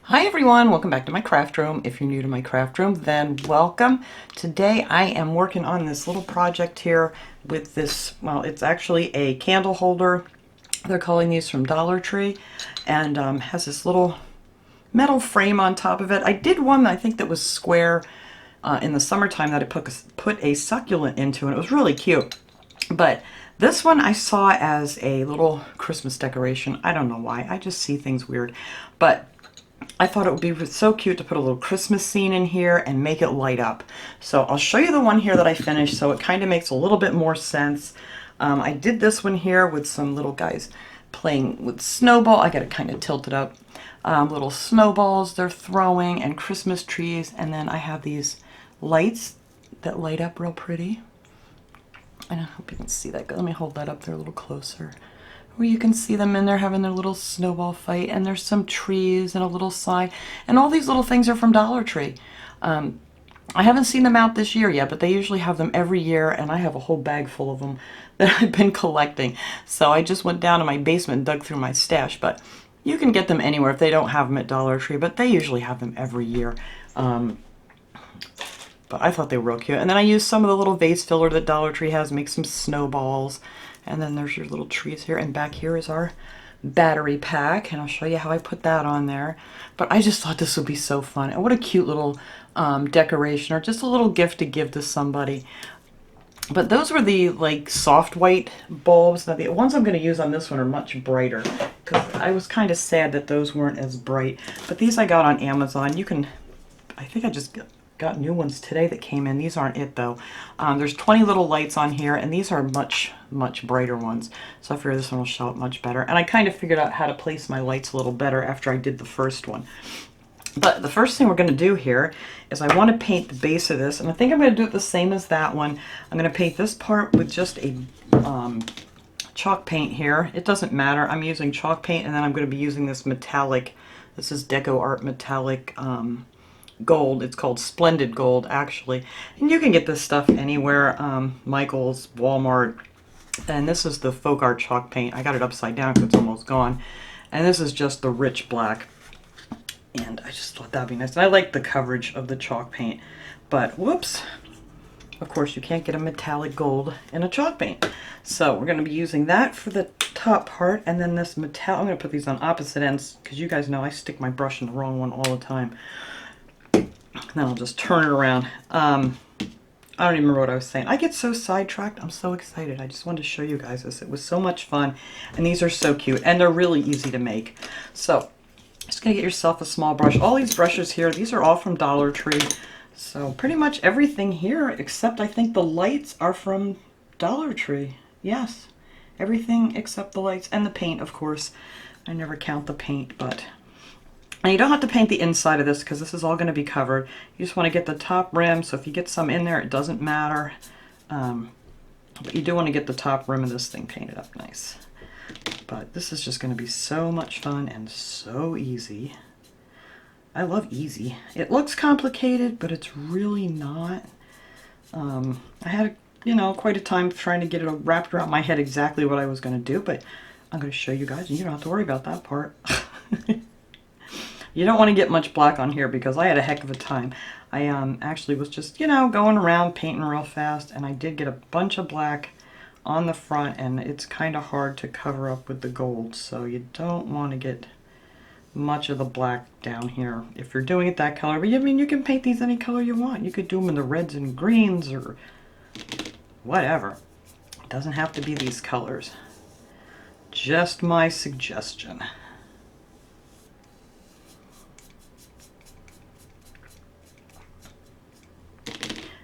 Hi everyone, welcome back to my craft room. If you're new to my craft room, then welcome. Today I am working on this little project here with this, well, it's actually a candle holder. They're calling these from Dollar Tree, and has this little metal frame on top of it. I did one, I think, that was square in the summertime that I put a succulent into, and it was really cute. But this one I saw as a little Christmas decoration. I don't know why, I just see things weird. But I thought it would be so cute to put a little Christmas scene in here and make it light up. So I'll show you the one here that I finished so it kind of makes a little bit more sense. I did this one here with some little guys playing with snowball. I got it kind of tilted up. Little snowballs they're throwing and Christmas trees. And then I have these lights that light up real pretty. And I hope you can see that. Let me hold that up there a little closer, where you can see them in there having their little snowball fight, and there's some trees and a little sign, and all these little things are from Dollar Tree. I haven't seen them out this year yet, but they usually have them every year, and I have a whole bag full of them that I've been collecting. So I just went down to my basement and dug through my stash, but you can get them anywhere if they don't have them at Dollar Tree, but they usually have them every year. But I thought they were real cute. And then I used some of the little vase filler that Dollar Tree has, make some snowballs. And then there's your little trees here. And back here is our battery pack. And I'll show you how I put that on there. But I just thought this would be so fun. And what a cute little decoration, or just a little gift to give to somebody. But those were the like soft white bulbs. Now the ones I'm going to use on this one are much brighter, because I was kind of sad that those weren't as bright. But these I got on Amazon. You can, I think I just got new ones today that came in. These aren't it though. There's 20 little lights on here, and these are much brighter ones, so I figure this one will show up much better. And I kind of figured out how to place my lights a little better after I did the first one. But the first thing we're going to do here is I want to paint the base of this, and I think I'm going to do it the same as that one. I'm going to paint this part with just a chalk paint here. It doesn't matter, I'm using chalk paint, and then I'm going to be using this metallic, this is Deco Art metallic gold. It's called Splendid Gold, actually, and you can get this stuff anywhere, Michael's, Walmart. And this is the Folk Art chalk paint. I got it upside down because it's almost gone, and this is just the rich black, and I just thought that'd be nice. And I like the coverage of the chalk paint, but whoops, of course you can't get a metallic gold in a chalk paint. So we're going to be using that for the top part, and then this metal, I'm going to put these on opposite ends because you guys know I stick my brush in the wrong one all the time. Then I'll just turn it around. I don't even remember what I was saying. I get so sidetracked. I'm so excited. I just wanted to show you guys this. It was so much fun. And these are so cute. And they're really easy to make. So, just going to get yourself a small brush. All these brushes here, these are all from Dollar Tree. So, pretty much everything here, except I think the lights, are from Dollar Tree. Yes. Everything except the lights. And the paint, of course. I never count the paint, but... And you don't have to paint the inside of this because this is all going to be covered. You just want to get the top rim, so if you get some in there, it doesn't matter. But you do want to get the top rim of this thing painted up nice. But this is just going to be so much fun and so easy. I love easy. It looks complicated, but it's really not. I had, quite a time trying to get it wrapped around my head exactly what I was going to do, but I'm going to show you guys, and you don't have to worry about that part. You don't want to get much black on here because I had a heck of a time. I actually was just, going around painting real fast, and I did get a bunch of black on the front, and it's kind of hard to cover up with the gold, so you don't want to get much of the black down here if you're doing it that color. But I mean, you can paint these any color you want. You could do them in the reds and greens or whatever. It doesn't have to be these colors. Just my suggestion.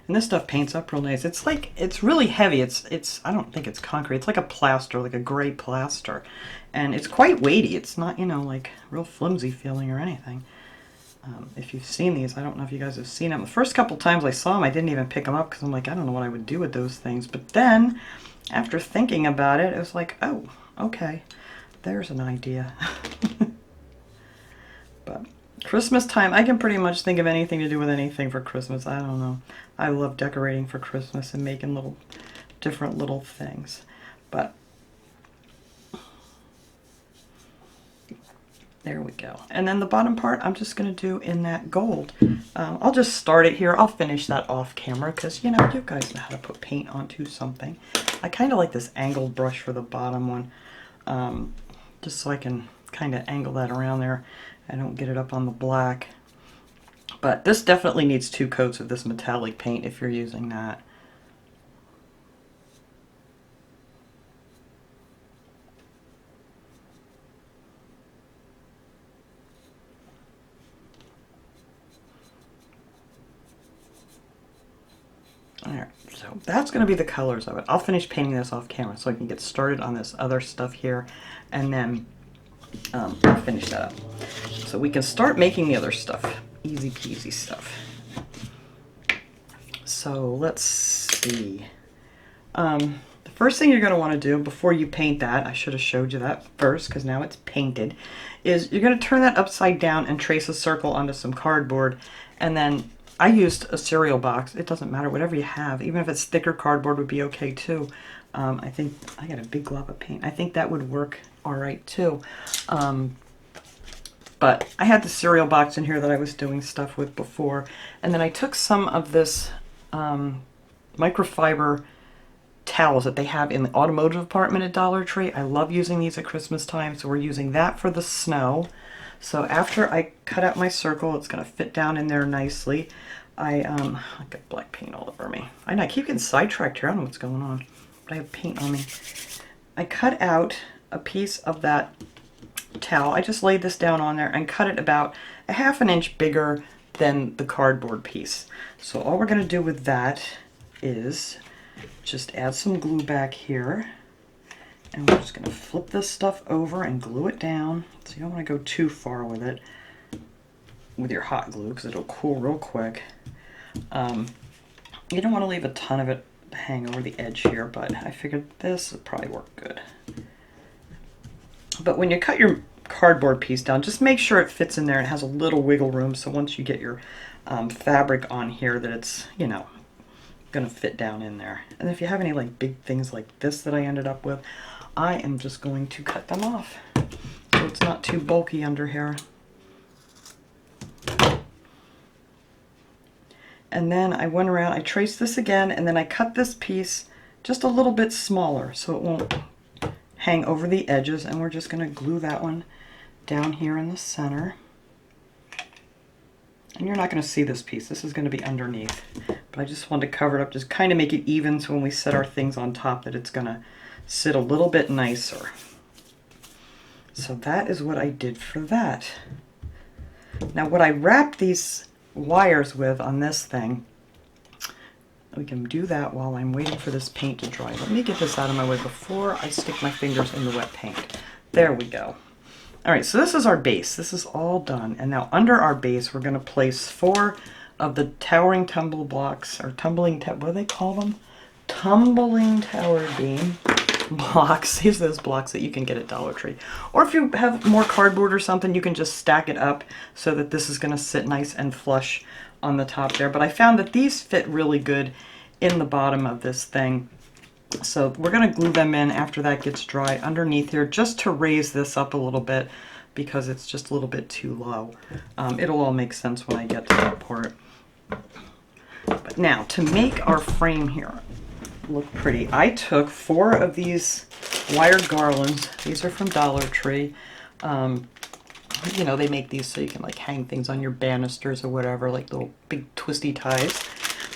And this stuff paints up real nice. It's like, it's really heavy. It's I don't think it's concrete. It's like a plaster, like a gray plaster. And it's quite weighty. It's not, like real flimsy feeling or anything. If you've seen these, I don't know if you guys have seen them. The first couple times I saw them, I didn't even pick them up because I'm like, I don't know what I would do with those things. But then, after thinking about it, it was like, oh, okay, there's an idea. But Christmas time, I can pretty much think of anything to do with anything for Christmas. I don't know. I love decorating for Christmas and making different little things. But There we go. And then the bottom part, I'm just going to do in that gold. I'll just start it here. I'll finish that off camera because, you know, you guys know how to put paint onto something. I kind of like this angled brush for the bottom one, just so I can kind of angle that around there. I don't get it up on the black. But this definitely needs 2 coats of this metallic paint if you're using that. Alright, so that's going to be the colors of it. I'll finish painting this off camera so I can get started on this other stuff here, and then I'll finish that up. So we can start making the other stuff. Easy peasy stuff. So let's see. The first thing you're going to want to do before you paint that, I should have showed you that first because now it's painted, is you're going to turn that upside down and trace a circle onto some cardboard, and then I used a cereal box. It doesn't matter, whatever you have. Even if it's thicker cardboard would be okay too. I think I got a big glob of paint. I think that would work all right too. But I had the cereal box in here that I was doing stuff with before. And then I took some of this microfiber towels that they have in the automotive department at Dollar Tree. I love using these at Christmas time, so we're using that for the snow. So after I cut out my circle, it's going to fit down in there nicely. I got black paint all over me. I know, I keep getting sidetracked here. I don't know what's going on, but I have paint on me. I cut out a piece of that towel. I just laid this down on there and cut it about a ½ an inch bigger than the cardboard piece. So all we're going to do with that is just add some glue back here. And we're just going to flip this stuff over and glue it down. So you don't want to go too far with it, with your hot glue, because it'll cool real quick. You don't want to leave a ton of it hang over the edge here, but I figured this would probably work good. But when you cut your cardboard piece down, just make sure it fits in there and has a little wiggle room, so once you get your fabric on here that it's, you know, going to fit down in there. And if you have any like big things like this that I ended up with, I am just going to cut them off so it's not too bulky under here. And then I went around, I traced this again, and then I cut this piece just a little bit smaller so it won't hang over the edges, and we're just going to glue that one down here in the center. And you're not going to see this piece, this is going to be underneath, but I just wanted to cover it up, just kind of make it even so when we set our things on top that it's going to sit a little bit nicer. So that is what I did for that. Now what I wrapped these wires with on this thing, we can do that while I'm waiting for this paint to dry. Let me get this out of my way before I stick my fingers in the wet paint. There we go. Alright, so this is our base. This is all done. And now under our base we're going to place 4 of the towering tumble blocks, or tumbling, what do they call them? Tumbling tower beam blocks. These are those blocks that you can get at Dollar Tree. Or if you have more cardboard or something, you can just stack it up so that this is going to sit nice and flush on the top there. But I found that these fit really good in the bottom of this thing. So we're going to glue them in after that gets dry underneath here, just to raise this up a little bit because it's just a little bit too low. It'll all make sense when I get to that part. But now to make our frame here look pretty, I took 4 of these wire garlands. These are from Dollar Tree. You know, they make these so you can like hang things on your banisters or whatever, like little big twisty ties.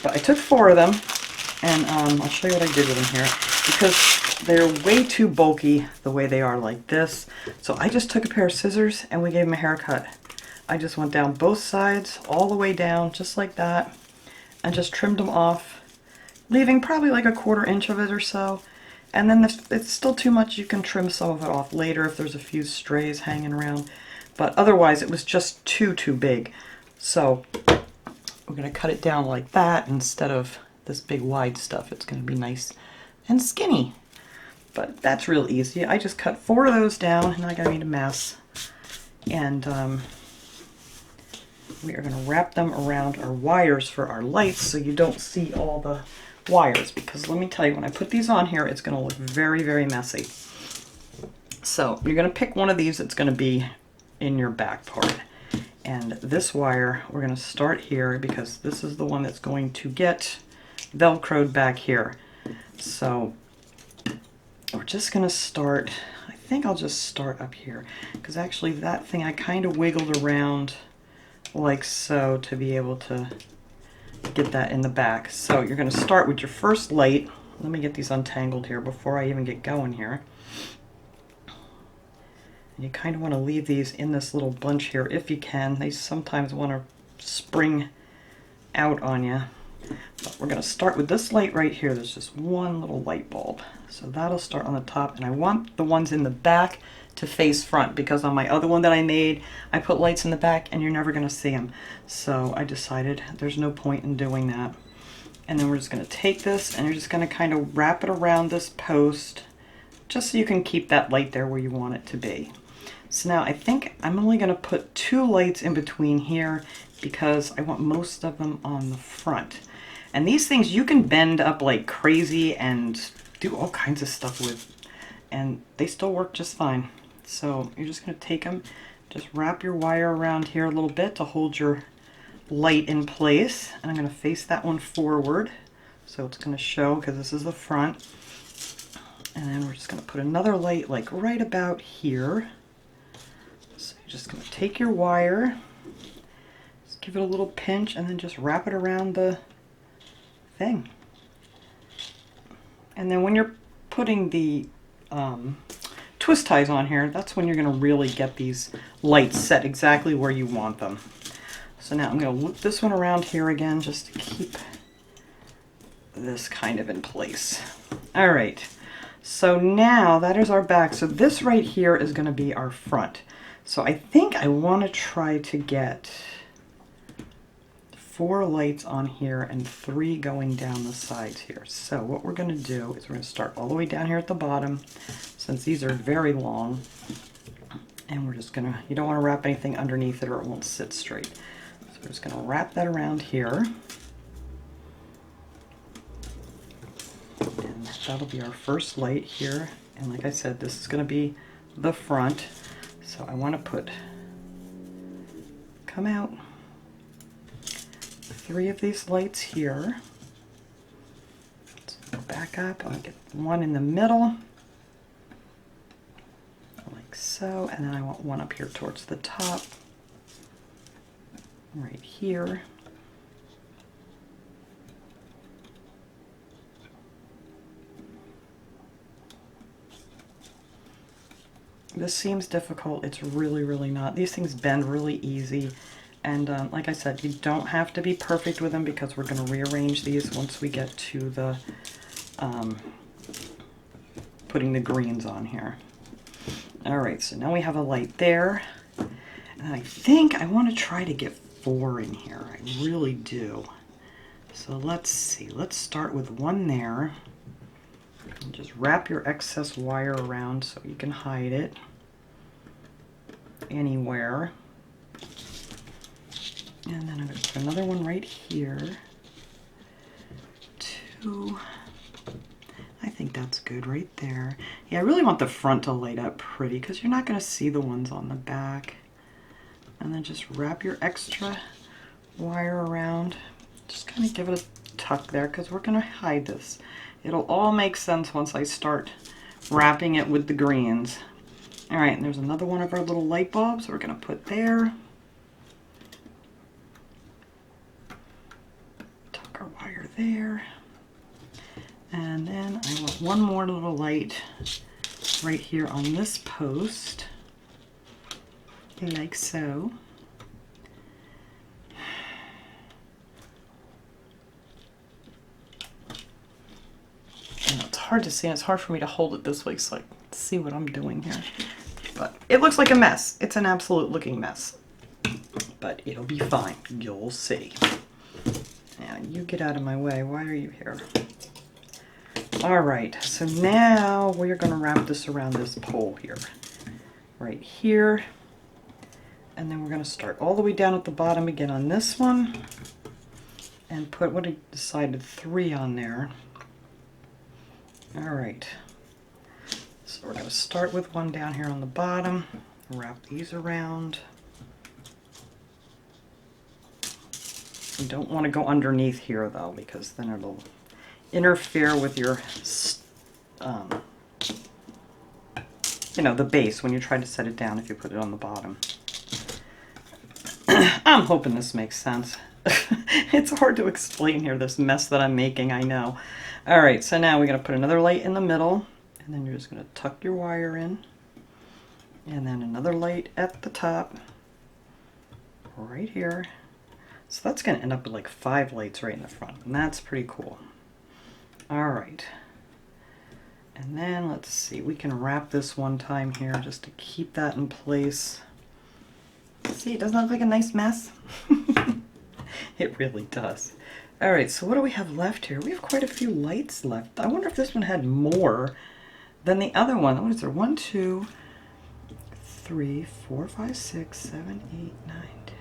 But I took 4 of them, and I'll show you what I did with them here, because they're way too bulky the way they are like this. So I just took a pair of scissors and we gave them a haircut. I just went down both sides, all the way down, just like that, and just trimmed them off, leaving probably like a 1/4 inch of it or so. And then if it's still too much, you can trim some of it off later if there's a few strays hanging around. But otherwise, it was just too big. So we're going to cut it down like that instead of this big wide stuff. It's going to be nice and skinny. But that's real easy. I just cut 4 of those down, and I got made a mess. And we are going to wrap them around our wires for our lights so you don't see all the wires, because let me tell you, when I put these on here, it's going to look very, very messy. So you're going to pick one of these that's going to be in your back part. And this wire, we're going to start here because this is the one that's going to get Velcroed back here. So we're just going to start, I think I'll just start up here because actually that thing I kind of wiggled around like so to be able to get that in the back. So you're going to start with your first light. Let me get these untangled here before I even get going here. And you kind of want to leave these in this little bunch here if you can. They sometimes want to spring out on you. But we're going to start with this light right here. There's just one little light bulb. So that'll start on the top, and I want the ones in the back to face front because on my other one that I made, I put lights in the back and you're never going to see them. So I decided there's no point in doing that. And then we're just going to take this and you're just going to kind of wrap it around this post just so you can keep that light there where you want it to be. So now I think I'm only going to put 2 lights in between here because I want most of them on the front. And these things you can bend up like crazy and do all kinds of stuff with, and they still work just fine. So you're just going to take them, just wrap your wire around here a little bit to hold your light in place. And I'm going to face that one forward so it's going to show because this is the front. And then we're just going to put another light like right about here. So you're just going to take your wire, just give it a little pinch, and then just wrap it around the thing. And then when you're putting the twist ties on here, that's when you're going to really get these lights set exactly where you want them. So now I'm going to loop this one around here again just to keep this kind of in place. All right, so now that is our back. So this right here is going to be our front. So I think I want to try to get 4 lights on here and 3 going down the sides here. So what we're going to do is we're going to start all the way down here at the bottom since these are very long. And we're just going to, you don't want to wrap anything underneath it or it won't sit straight. So we're just going to wrap that around here. And that'll be our first light here. And like I said, this is going to be the front. So I want to come out 3 of these lights here. Let's go back up. I'll get one in the middle, like so, and then I want one up here towards the top, right here. This seems difficult. It's really, really not. These things bend really easy. And like I said, you don't have to be perfect with them because we're going to rearrange these once we get to the putting the greens on here. All right, so now we have a light there. And I think I want to try to get 4 in here. I really do. So let's see. Let's start with 1 there. And just wrap your excess wire around so you can hide it anywhere. And then I'm going to put another one right here. 2. I think that's good right there. Yeah, I really want the front to light up pretty because you're not going to see the ones on the back. And then just wrap your extra wire around. Just kind of give it a tuck there because we're going to hide this. It'll all make sense once I start wrapping it with the greens. All right, and there's another one of our little light bulbs we're going to put there. Tuck our wire there. And then I want one more little light right here on this post, like so. And it's hard to see, and it's hard for me to hold it this way so I can see what I'm doing here. But it looks like a mess. It's an absolute looking mess. But it'll be fine. You'll see. Now, you get out of my way. Why are you here? All right, so now we're going to wrap this around this pole here. Right here. And then we're going to start all the way down at the bottom again on this one. And put what I decided 3 on there. All right. So we're going to start with 1 down here on the bottom. Wrap these around. You don't want to go underneath here though, because then it'll interfere with your, you know, the base when you try to set it down if you put it on the bottom. I'm hoping this makes sense. It's hard to explain here, this mess that I'm making, I know. All right, so now we're going to put another light in the middle, and then you're just going to tuck your wire in, and then another light at the top, right here. So that's going to end up with like 5 lights right in the front, and that's pretty cool. All right. And then let's see, we can wrap this one time here just to keep that in place. See, doesn't that look like a nice mess? It really does. All right, so what do we have left here? We have quite a few lights left. I wonder if this one had more than the other one. What is there? 1, 2, 3, 4, 5, 6, 7, 8, 9, 10,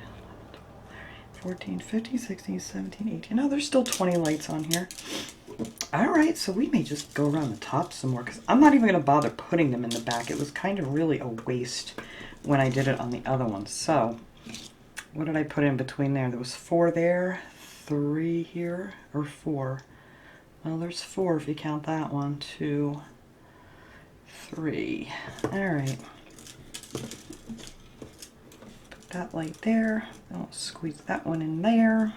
14, 15, 16, 17, 18. Oh, there's still 20 lights on here. All right, so we may just go around the top some more because I'm not even going to bother putting them in the back. It was kind of really a waste when I did it on the other one. So what did I put in between there? There was 4 there, 3 here, or 4. Well, there's 4 if you count that one. 2, 3. All right. Put that light there. I'll squeeze that one in there.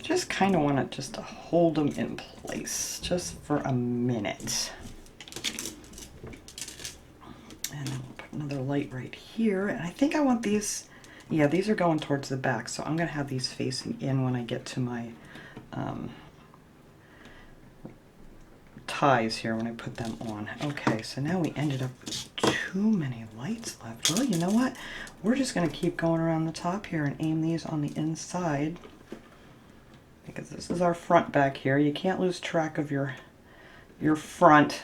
Just kind of want it just to hold them in place just for a minute. And then we'll put another light right here. And I think I want these, yeah, these are going towards the back. So I'm going to have these facing in when I get to my ties here when I put them on. Okay, so now we ended up with too many lights left. Well, you know what? We're just going to keep going around the top here and aim these on the inside. Because this is our front back here. You can't lose track of your front.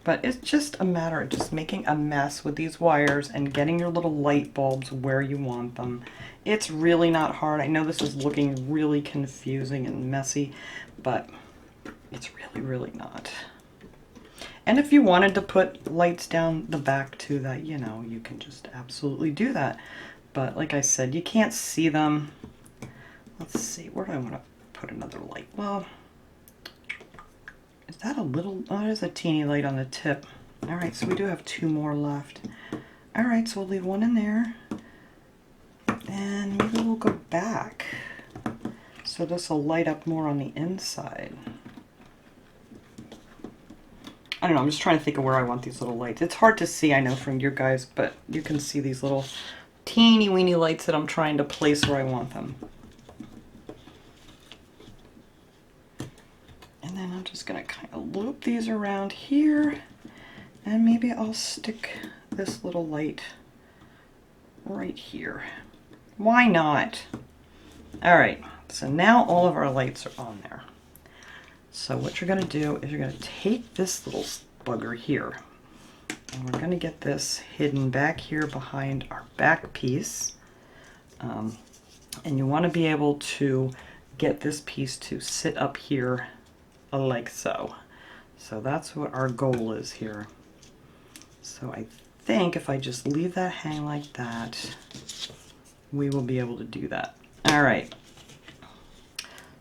But it's just a matter of just making a mess with these wires and getting your little light bulbs where you want them. It's really not hard. I know this is looking really confusing and messy, but it's really, really not. And if you wanted to put lights down the back too, that, you know, you can just absolutely do that. But like I said, you can't see them. Let's see, where do I want to put another light? Well, is that a little, oh, there's a teeny light on the tip. All right, so we do have 2 more left. All right, so we'll leave one in there. And maybe we'll go back. So this will light up more on the inside. I don't know, I'm just trying to think of where I want these little lights. It's hard to see, I know, from you guys, but you can see these little teeny weeny lights that I'm trying to place where I want them. And then I'm just going to kind of loop these around here, and maybe I'll stick this little light right here. Why not? All right, so now all of our lights are on there. So what you're going to do is you're going to take this little bugger here, and we're going to get this hidden back here behind our back piece. And you want to be able to get this piece to sit up here like so. So that's what our goal is here. So I think if I just leave that hang like that, we will be able to do that. All right.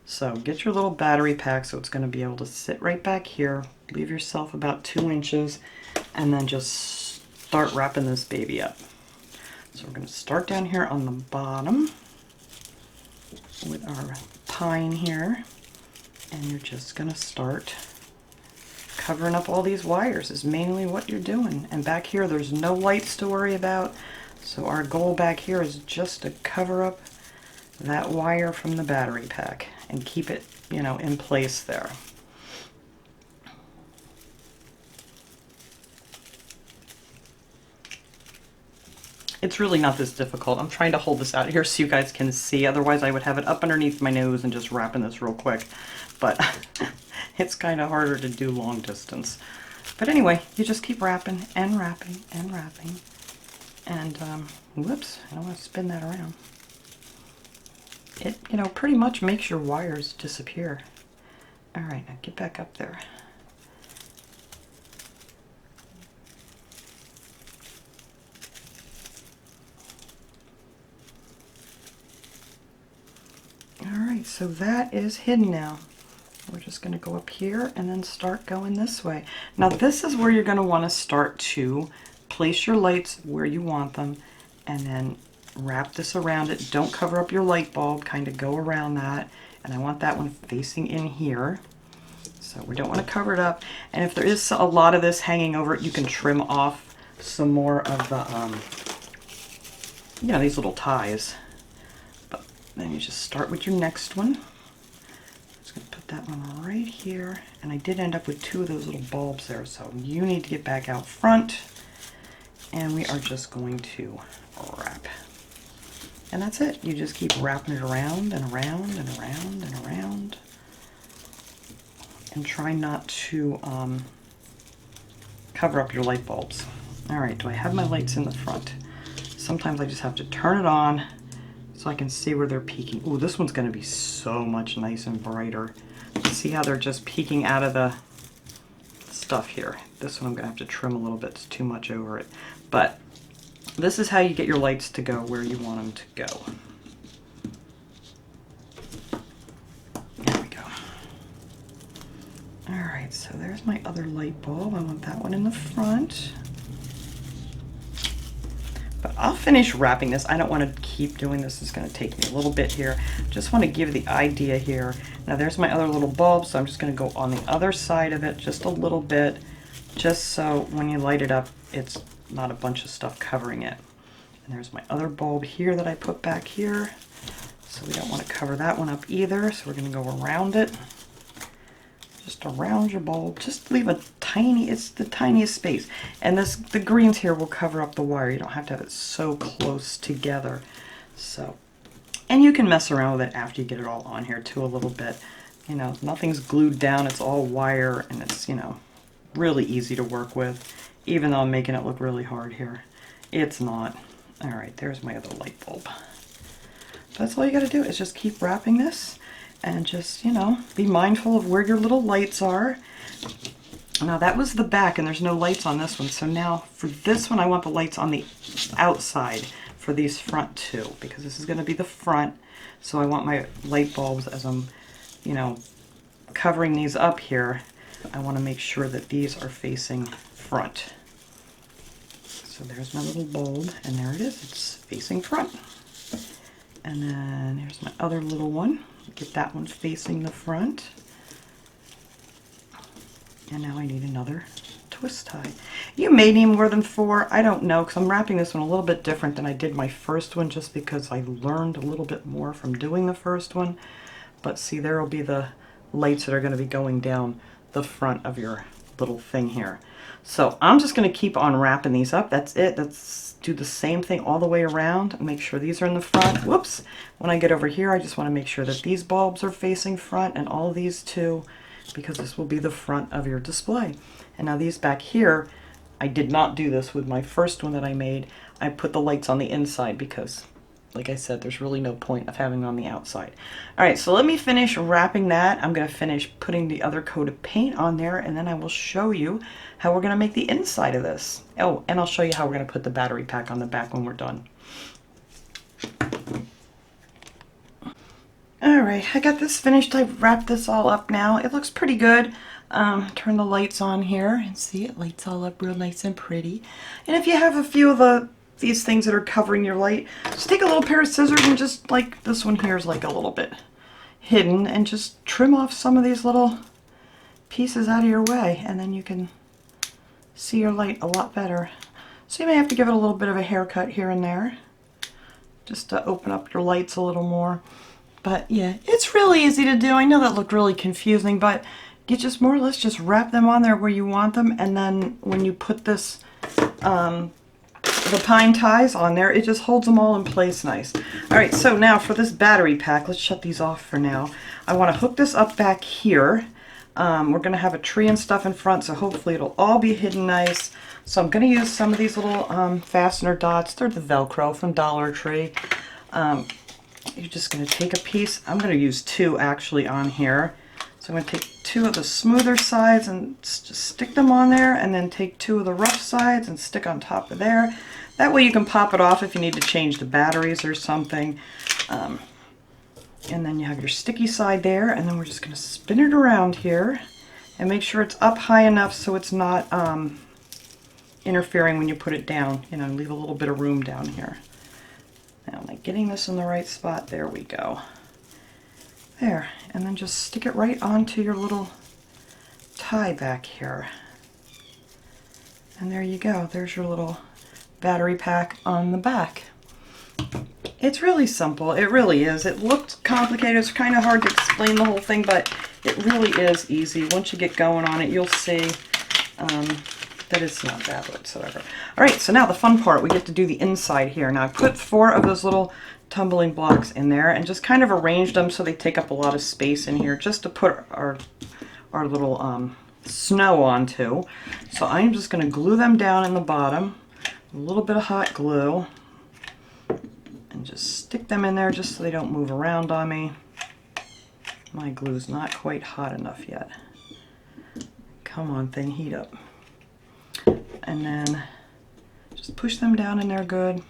So get your little battery pack so it's going to be able to sit right back here. Leave yourself about 2 inches and then just start wrapping this baby up. So we're going to start down here on the bottom with our pine here, and you're just going to start covering up all these wires is mainly what you're doing. And back here there's no lights to worry about, so our goal back here is just to cover up that wire from the battery pack and keep it, you know, in place there. It's really not this difficult. I'm trying to hold this out here so you guys can see. Otherwise I would have it up underneath my nose and just wrapping this real quick. But it's kind of harder to do long distance. But anyway, you just keep wrapping and wrapping and wrapping. And, whoops, I don't want to spin that around. It, you know, pretty much makes your wires disappear. All right, now get back up there. All right, so that is hidden now. We're just going to go up here and then start going this way. Now this is where you're going to want to start to place your lights where you want them and then wrap this around it. Don't cover up your light bulb, kind of go around that. And I want that one facing in here. So we don't want to cover it up. And if there is a lot of this hanging over it, you can trim off some more of the, you know, these little ties. But then you just start with your next one. Just going to put that one right here. And I did end up with 2 of those little bulbs there. So you need to get back out front. And we are just going to wrap. And that's it. You just keep wrapping it around and around and around and around. And try not to cover up your light bulbs. All right, do I have my lights in the front? Sometimes I just have to turn it on so I can see where they're peeking. Ooh, this one's gonna be so much nice and brighter. See how they're just peeking out of the stuff here. This one I'm gonna have to trim a little bit, it's too much over it. But this is how you get your lights to go where you want them to go. There we go. All right, so there's my other light bulb. I want that one in the front. But I'll finish wrapping this. I don't want to keep doing this. It's going to take me a little bit here. Just want to give the idea here. Now there's my other little bulb, so I'm just going to go on the other side of it just a little bit, just so when you light it up, it's not a bunch of stuff covering it. And there's my other bulb here that I put back here. So we don't want to cover that one up either. So we're going to go around it. Just around your bulb. Just leave a tiny, it's the tiniest space. And the greens here will cover up the wire. You don't have to have it so close together. So, and you can mess around with it after you get it all on here too a little bit. You know, nothing's glued down. It's all wire and it's, you know, really easy to work with. Even though I'm making it look really hard here. It's not. All right, there's my other light bulb. So that's all you got to do is just keep wrapping this and just, you know, be mindful of where your little lights are. Now that was the back and there's no lights on this one. So now for this one, I want the lights on the outside for these front two, because this is going to be the front. So I want my light bulbs as I'm, you know, covering these up here. I want to make sure that these are facing front. So there's my little bulb, and there it is. It's facing front. And then here's my other little one. Get that one facing the front. And now I need another twist tie. You may need more than 4. I don't know, because I'm wrapping this one a little bit different than I did my first one, just because I learned a little bit more from doing the first one. But see, there will be the lights that are going to be going down the front of your little thing here. So I'm just going to keep on wrapping these up. That's it. Let's do the same thing all the way around and make sure these are in the front. Whoops. When I get over here, I just want to make sure that these bulbs are facing front and all these too, because this will be the front of your display. And now these back here, I did not do this with my first one that I made. I put the lights on the inside because, like I said, there's really no point of having them on the outside. All right, so let me finish wrapping that. I'm going to finish putting the other coat of paint on there, and then I will show you how we're going to make the inside of this. Oh, and I'll show you how we're going to put the battery pack on the back when we're done. All right, I got this finished. I've wrapped this all up now. It looks pretty good. Turn the lights on here and see it lights all up real nice and pretty. And if you have a few of these things that are covering your light, just take a little pair of scissors and just, like this one here is like a little bit hidden, and just trim off some of these little pieces out of your way, and then you can see your light a lot better. So you may have to give it a little bit of a haircut here and there just to open up your lights a little more. But yeah, it's really easy to do. I know that looked really confusing, but you just more or less just wrap them on there where you want them, and then when you put this the pine ties on there, it just holds them all in place nice. All right, so now for this battery pack, let's shut these off for now. I want to hook this up back here. We're going to have a tree and stuff in front, so hopefully it'll all be hidden nice. So I'm going to use some of these little fastener dots. They're the Velcro from Dollar Tree. You're just going to take a piece. I'm going to use 2 actually on here. So I'm going to take 2 of the smoother sides and just stick them on there, and then take 2 of the rough sides and stick on top of there. That way you can pop it off if you need to change the batteries or something. And then you have your sticky side there, and then we're just going to spin it around here and make sure it's up high enough so it's not interfering when you put it down. You know, leave a little bit of room down here. Now, am I getting this in the right spot? There we go. There, and then just stick it right onto your little tie back here. And there you go. There's your little battery pack on the back. It's really simple. It really is. It looked complicated. It's kind of hard to explain the whole thing, but it really is easy. Once you get going on it, you'll see that it's not bad whatsoever. All right, so now the fun part. We get to do the inside here. Now I put 4 of those little tumbling blocks in there and just kind of arranged them so they take up a lot of space in here just to put our little snow onto. So I'm just going to glue them down in the bottom. A little bit of hot glue. And just stick them in there just so they don't move around on me. My glue's not quite hot enough yet. Come on, thing, heat up. And then just push them down in there good.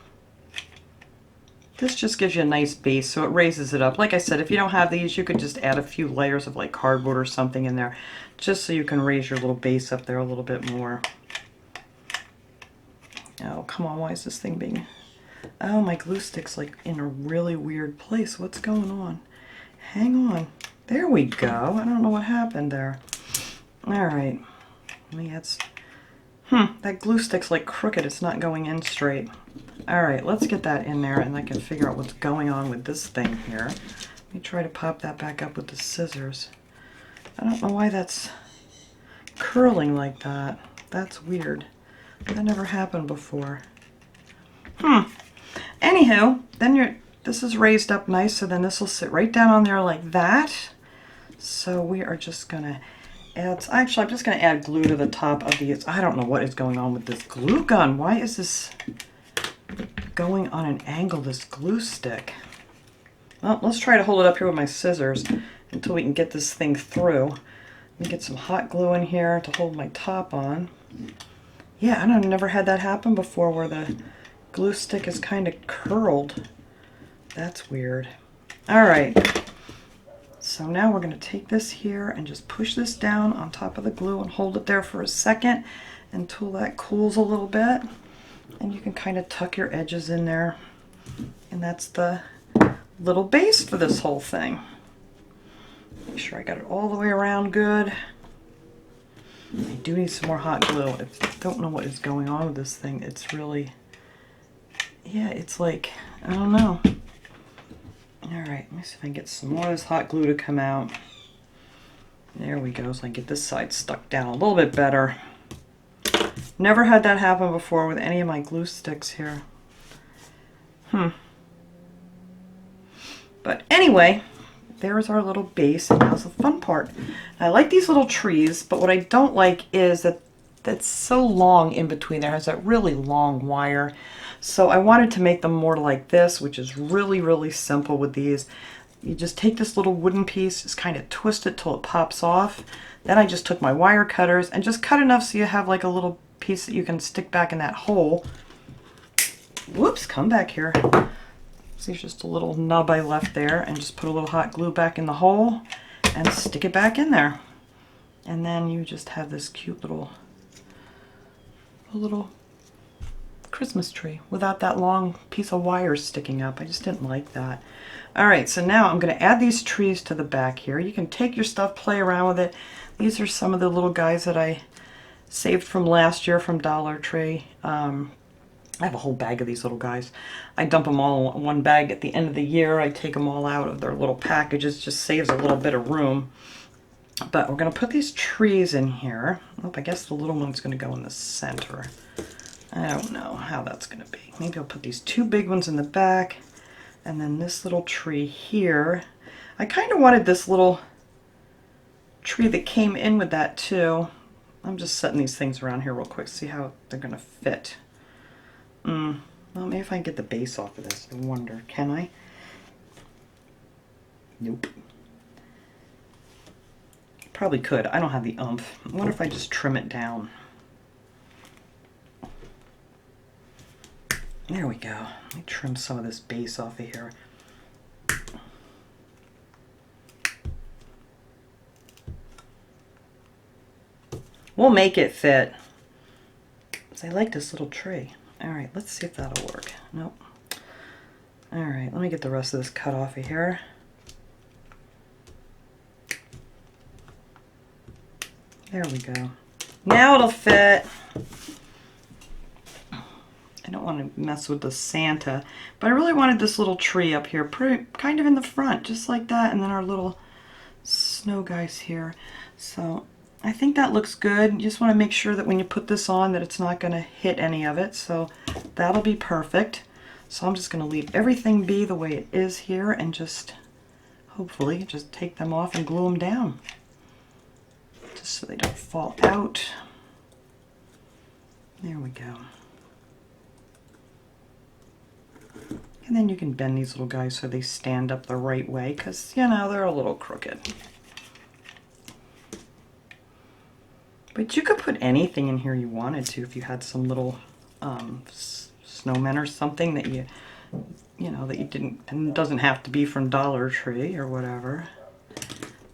This just gives you a nice base, so it raises it up. Like I said, if you don't have these, you could just add a few layers of like cardboard or something in there, just so you can raise your little base up there a little bit more. Oh, come on, why is this thing being... Oh, my glue stick's like in a really weird place. What's going on? Hang on. There we go. I don't know what happened there. All right. Let me add... that glue stick's like crooked. It's not going in straight. All right, let's get that in there, and I can figure out what's going on with this thing here. Let me try to pop that back up with the scissors. I don't know why that's curling like that. That's weird. That never happened before. Anywho, then this is raised up nice, so then this will sit right down on there like that. So we are just gonna add, actually I'm just gonna add glue to the top of these. I don't know what is going on with this glue gun. Why is this going on an angle, this glue stick? Well, let's try to hold it up here with my scissors until we can get this thing through. Let me get some hot glue in here to hold my top on. Yeah, I've never had that happen before where the glue stick is kind of curled. That's weird. All right. So now we're going to take this here and just push this down on top of the glue and hold it there for a second until that cools a little bit. And you can kind of tuck your edges in there. And that's the little base for this whole thing. Make sure I got it all the way around good. I do need some more hot glue. I don't know what is going on with this thing. It's really, yeah, it's like, I don't know. All right, let me see if I can get some more of this hot glue to come out. There we go, so I can get this side stuck down a little bit better. Never had that happen before with any of my glue sticks here. But anyway, there's our little base, and now's the fun part. I like these little trees, but what I don't like is that that's so long in between there. It has that really long wire. So I wanted to make them more like this, which is really, really simple with these. You just take this little wooden piece, just kind of twist it till it pops off. Then I just took my wire cutters and just cut enough so you have like a little piece that you can stick back in that hole. Whoops, come back here. See, there's just a little nub I left there, and just put a little hot glue back in the hole and stick it back in there. And then you just have this cute little Christmas tree without that long piece of wire sticking up. I just didn't like that. All right, so now I'm going to add these trees to the back here. You can take your stuff, play around with it. These are some of the little guys that I saved from last year from Dollar Tree. I have a whole bag of these little guys. I dump them all in one bag at the end of the year. I take them all out of their little packages. Just saves a little bit of room. But we're going to put these trees in here. Oh, I guess the little one's going to go in the center. I don't know how that's going to be. Maybe I'll put these 2 big ones in the back. And then this little tree here. I kind of wanted this little tree that came in with that too. I'm just setting these things around here real quick, see how they're gonna fit. Well, maybe if I can get the base off of this, I wonder, can I? Nope. Probably could. I don't have the oomph. I wonder if I just trim it down. There we go. Let me trim some of this base off of here. We'll make it fit. I like this little tree. All right, let's see if that'll work. Nope. All right, let me get the rest of this cut off of here. There we go. Now it'll fit. I don't want to mess with the Santa, but I really wanted this little tree up here, kind of in the front, just like that, and then our little snow guys here. So I think that looks good. You just want to make sure that when you put this on that it's not going to hit any of it, so that'll be perfect. So I'm just going to leave everything be the way it is here and just hopefully just take them off and glue them down, just so they don't fall out. There we go. And then you can bend these little guys so they stand up the right way, because, you know, they're a little crooked. But you could put anything in here you wanted to if you had some little snowmen or something that you know, that you didn't, and it doesn't have to be from Dollar Tree or whatever.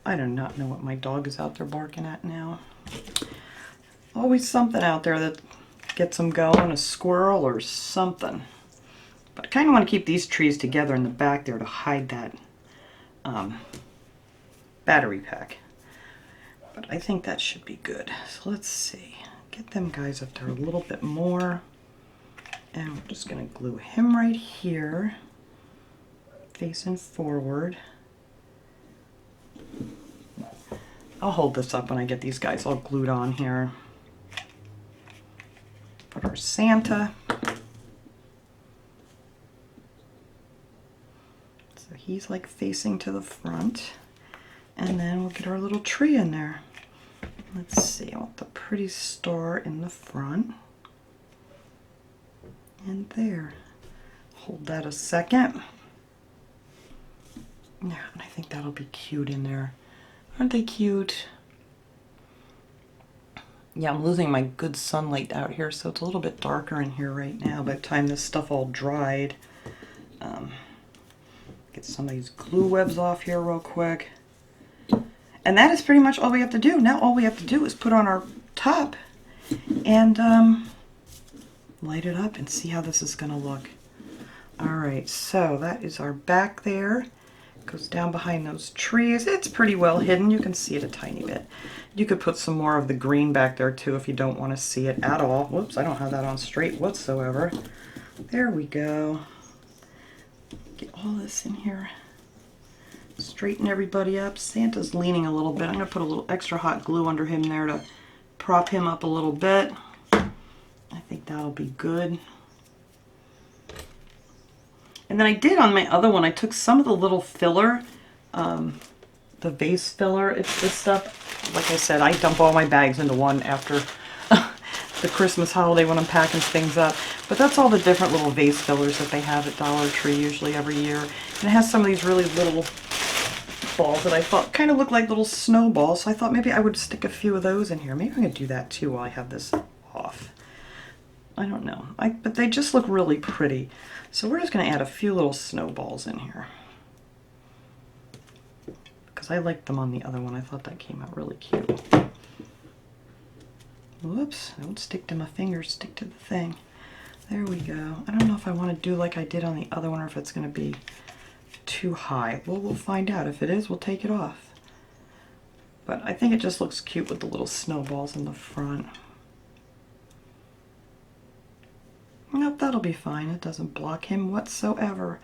I do not know what my dog is out there barking at now. Always something out there that gets them going, a squirrel or something. But I kind of want to keep these trees together in the back there to hide that battery pack. But I think that should be good. So let's see. Get them guys up there a little bit more. And we're just going to glue him right here, facing forward. I'll hold this up when I get these guys all glued on here. Put our Santa. So he's like facing to the front. And then we'll get our little tree in there. Let's see, I want the pretty star in the front. And there. Hold that a second. Yeah, and I think that'll be cute in there. Aren't they cute? Yeah, I'm losing my good sunlight out here, so it's a little bit darker in here right now. By the time this stuff all dried. Get some of these glue webs off here real quick. And that is pretty much all we have to do. Now all we have to do is put on our top and light it up and see how this is going to look. Alright, so that is our back there. Goes down behind those trees. It's pretty well hidden. You can see it a tiny bit. You could put some more of the green back there too if you don't want to see it at all. Whoops, I don't have that on straight whatsoever. There we go. Get all this in here. Straighten everybody up. Santa's leaning a little bit. I'm going to put a little extra hot glue under him there to prop him up a little bit. I think that'll be good. And then I did on my other one, I took some of the little filler, the vase filler. It's this stuff, like I said, I dump all my bags into one after the Christmas holiday when I'm packing things up. But that's all the different little vase fillers that they have at Dollar Tree usually every year. And it has some of these really little balls that I thought kind of look like little snowballs. So I thought maybe I would stick a few of those in here. Maybe I'm going to do that too while I have this off. I don't know. But they just look really pretty. So we're just going to add a few little snowballs in here. Because I liked them on the other one. I thought that came out really cute. Whoops. Don't stick to my fingers. Stick to the thing. There we go. I don't know if I want to do like I did on the other one or if it's going to be too high. Well, we'll find out. If it is, we'll take it off. But I think it just looks cute with the little snowballs in the front. Nope, that'll be fine. It doesn't block him whatsoever.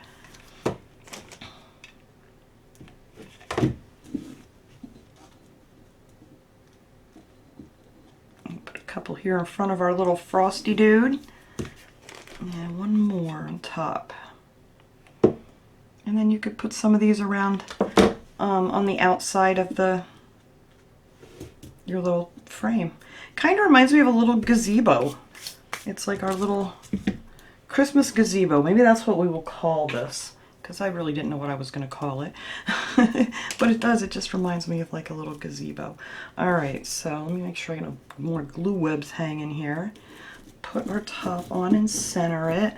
Put a couple here in front of our little frosty dude. And one more on top. And then you could put some of these around on the outside of the your little frame. Kind of reminds me of a little gazebo. It's like our little Christmas gazebo. Maybe that's what we will call this, because I really didn't know what I was going to call it. But it does. It just reminds me of like a little gazebo. All right, so let me make sure I get more glue webs hanging here. Put our top on and center it.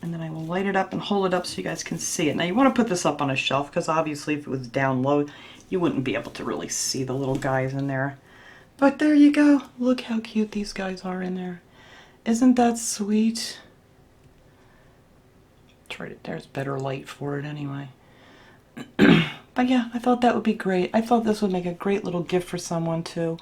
And then I will light it up and hold it up so you guys can see it. Now you want to put this up on a shelf because obviously if it was down low, you wouldn't be able to really see the little guys in there. But there you go. Look how cute these guys are in there. Isn't that sweet? There's better light for it anyway. But yeah, I thought that would be great. I thought this would make a great little gift for someone too.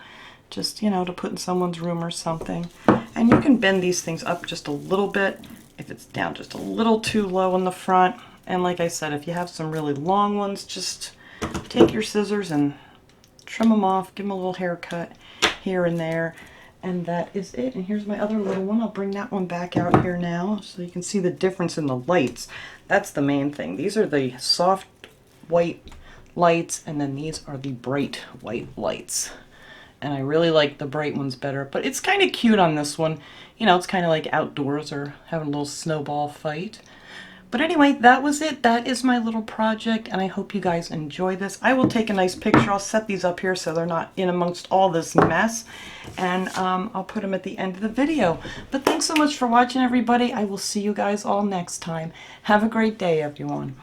Just, you know, to put in someone's room or something. And you can bend these things up just a little bit if it's down just a little too low in the front. And like I said, if you have some really long ones, just take your scissors and trim them off, give them a little haircut here and there. And that is it. And here's my other little one. I'll bring that one back out here now so you can see the difference in the lights. That's the main thing. These are the soft white lights, and then these are the bright white lights. And I really like the bright ones better, but it's kind of cute on this one. You know, it's kind of like outdoors or having a little snowball fight. But anyway, that was it. That is my little project, and I hope you guys enjoy this. I will take a nice picture. I'll set these up here so they're not in amongst all this mess, and I'll put them at the end of the video. But thanks so much for watching, everybody. I will see you guys all next time. Have a great day, everyone.